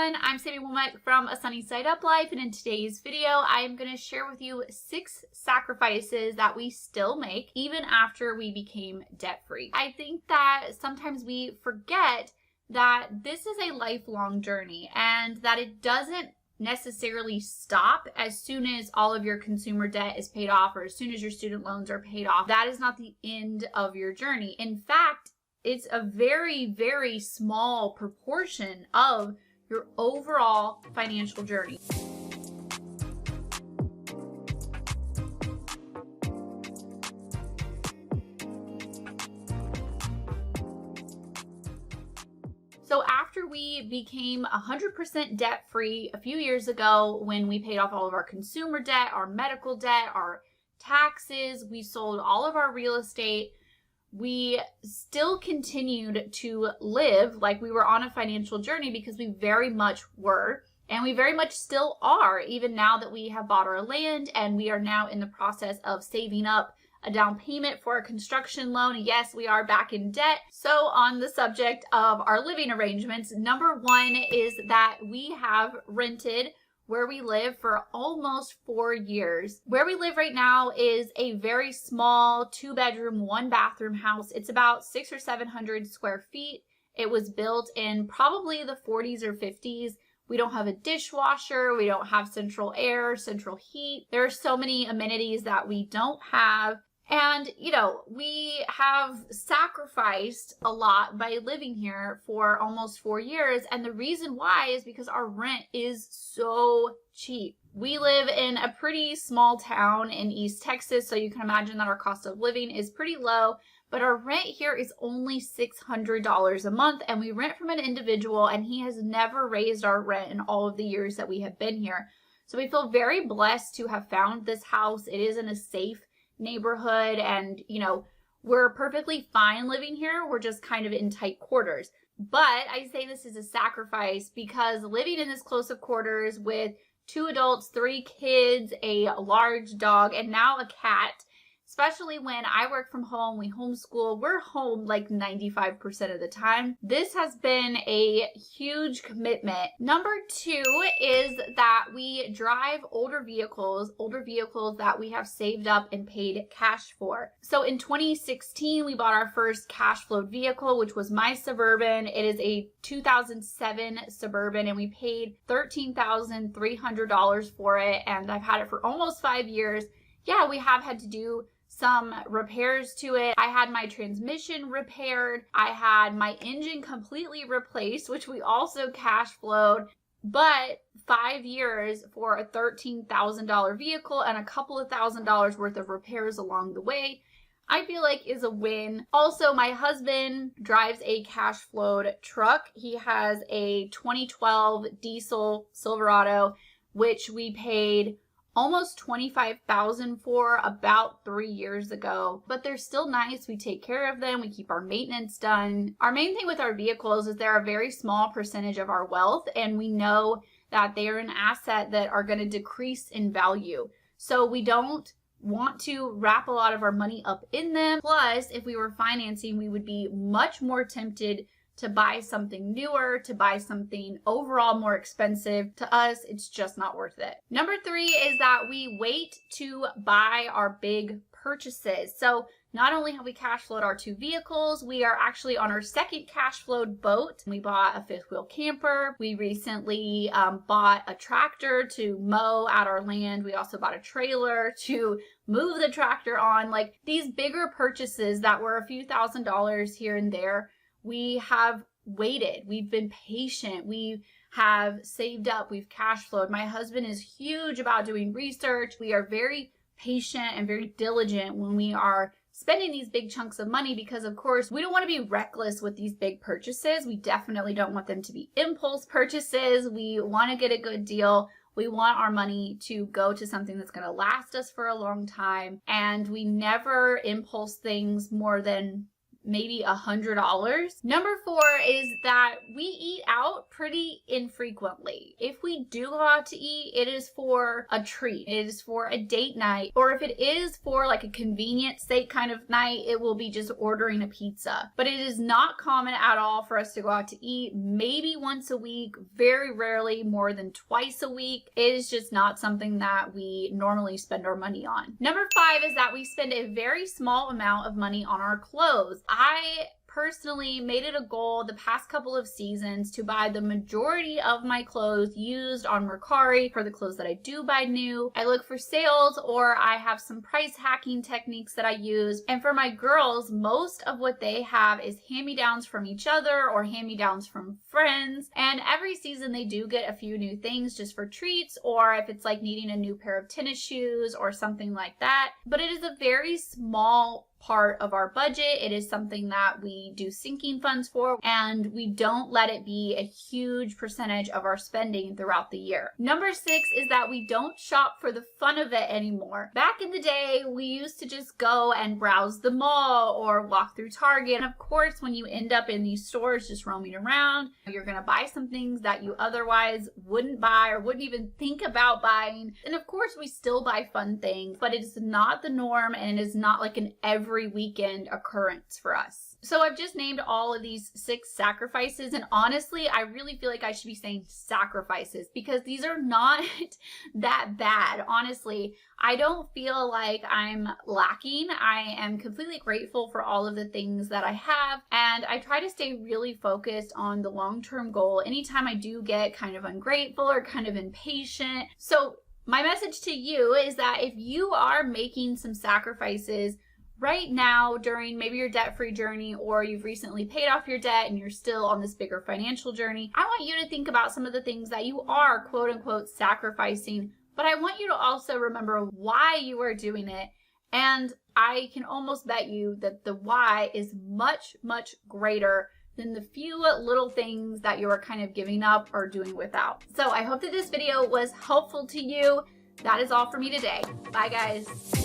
everyone, I'm Sammy Womack from A Sunny Side Up Life, and in today's video I am going to share with you 6 sacrifices that we still make even after we became debt-free. I think that sometimes we forget that this is a lifelong journey and that it doesn't necessarily stop as soon as all of your consumer debt is paid off or as soon as your student loans are paid off. That is not the end of your journey. In fact, it's a very, very small proportion of your overall financial journey. So after we became 100% debt-free a few years ago, when we paid off all of our consumer debt, our medical debt, our taxes, we sold all of our real estate, we still continued to live like we were on a financial journey because we very much were, and we very much still are, even now that we have bought our land and we are now in the process of saving up a down payment for a construction loan. Yes, we are back in debt. So on the subject of our living arrangements, number one is that we have rented where we live for almost 4 years. Where we live right now is a very small 2-bedroom, 1-bathroom house. It's about 600 or 700 square feet. It was built in probably the 40s or 50s. We don't have a dishwasher. We don't have central air, central heat. There are so many amenities that we don't have. And, we have sacrificed a lot by living here for almost 4 years. And the reason why is because our rent is so cheap. We live in a pretty small town in East Texas, so you can imagine that our cost of living is pretty low. But our rent here is only $600 a month, and we rent from an individual, and he has never raised our rent in all of the years that we have been here. So we feel very blessed to have found this house. It is in a safe neighborhood, and we're perfectly fine living here. We're just kind of in tight quarters. But I say this is a sacrifice because living in this close of quarters with 2 adults, 3 kids, a large dog, and now a cat, especially when I work from home, we homeschool, we're home like 95% of the time. This has been a huge commitment. Number 2 is that we drive older vehicles that we have saved up and paid cash for. So in 2016, we bought our first cash flowed vehicle, which was my Suburban. It is a 2007 Suburban, and we paid $13,300 for it, and I've had it for almost 5 years. Yeah, we have had to do some repairs to it. I had my transmission repaired. I had my engine completely replaced, which we also cash flowed. But 5 years for a $13,000 vehicle and a couple of $1,000s worth of repairs along the way, I feel like is a win. Also, my husband drives a cash flowed truck. He has a 2012 diesel Silverado, which we paid almost $25,000 for about 3 years ago, but they're still nice. We take care of them. We keep our maintenance done. Our main thing with our vehicles is they're a very small percentage of our wealth, and we know that they are an asset that are going to decrease in value. So we don't want to wrap a lot of our money up in them. Plus, if we were financing, we would be much more tempted to buy something newer, to buy something overall more expensive. To us, it's just not worth it. Number 3 is that we wait to buy our big purchases. So not only have we cash flowed our 2 vehicles, we are actually on our second cash flowed boat. We bought a 5th wheel camper. We recently bought a tractor to mow out our land. We also bought a trailer to move the tractor on. Like these bigger purchases that were a few $1,000s here and there, we have waited. We've been patient. We have saved up. We've cash flowed. My husband is huge about doing research. We are very patient and very diligent when we are spending these big chunks of money because, of course, we don't want to be reckless with these big purchases. We definitely don't want them to be impulse purchases. We want to get a good deal. We want our money to go to something that's going to last us for a long time. And we never impulse things more than maybe $100. Number 4 is that we eat out pretty infrequently. If we do go out to eat, it is for a treat. It is for a date night. Or if it is for like a convenient steak kind of night, it will be just ordering a pizza. But it is not common at all for us to go out to eat maybe once a week, very rarely more than twice a week. It is just not something that we normally spend our money on. Number 5 is that we spend a very small amount of money on our clothes. I personally made it a goal the past couple of seasons to buy the majority of my clothes used on Mercari. For the clothes that I do buy new, I look for sales, or I have some price hacking techniques that I use. And for my girls, most of what they have is hand-me-downs from each other or hand-me-downs from friends. And every season they do get a few new things just for treats, or if it's like needing a new pair of tennis shoes or something like that. But it is a very small part of our budget. It is something that we do sinking funds for, and we don't let it be a huge percentage of our spending throughout the year. Number 6 is that we don't shop for the fun of it anymore. Back in the day, we used to just go and browse the mall or walk through Target. And of course, when you end up in these stores just roaming around, you're gonna buy some things that you otherwise wouldn't buy or wouldn't even think about buying. And of course, we still buy fun things, but it is not the norm, and it is not like an every weekend occurrence for us. So I've just named all of these 6 sacrifices, and honestly, I really feel like I should be saying sacrifices because these are not that bad. Honestly, I don't feel like I'm lacking. I am completely grateful for all of the things that I have, and I try to stay really focused on the long-term goal anytime I do get kind of ungrateful or kind of impatient. So my message to you is that if you are making some sacrifices right now during maybe your debt-free journey, or you've recently paid off your debt and you're still on this bigger financial journey, I want you to think about some of the things that you are quote unquote sacrificing, but I want you to also remember why you are doing it. And I can almost bet you that the why is much, much greater than the few little things that you are kind of giving up or doing without. So I hope that this video was helpful to you. That is all for me today. Bye guys.